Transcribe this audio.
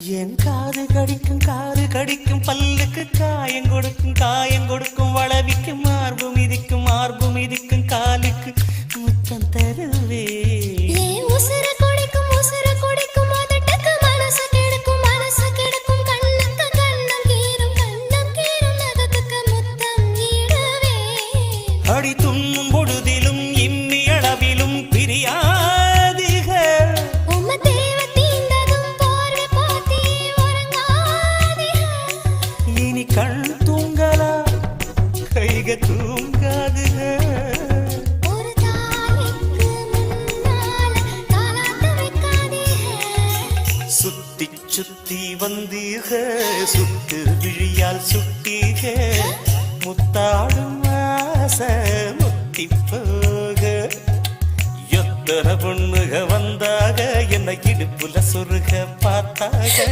என் காது கடிக்கும் பல்லுக்கு காயம் கொடுக்கும் வளவிக்கும் மார்பு மிதிக்கும் காலுக்கு முத்தம் தருவே அடி துண்ணும் பொழுதிலும் இம்மி அளவிலும் பிரியாதிகள் இனி கண் தூங்கலா கைக தூங்காதுகள் சுத்தி சுத்தி வந்தீக சுட்டு விழியால் சுட்டீக முத்தாடும் முத்தி போக எத்தனை பொண்ணுக வந்தாக என்னை இடுப்புல சொருக பார்த்தாக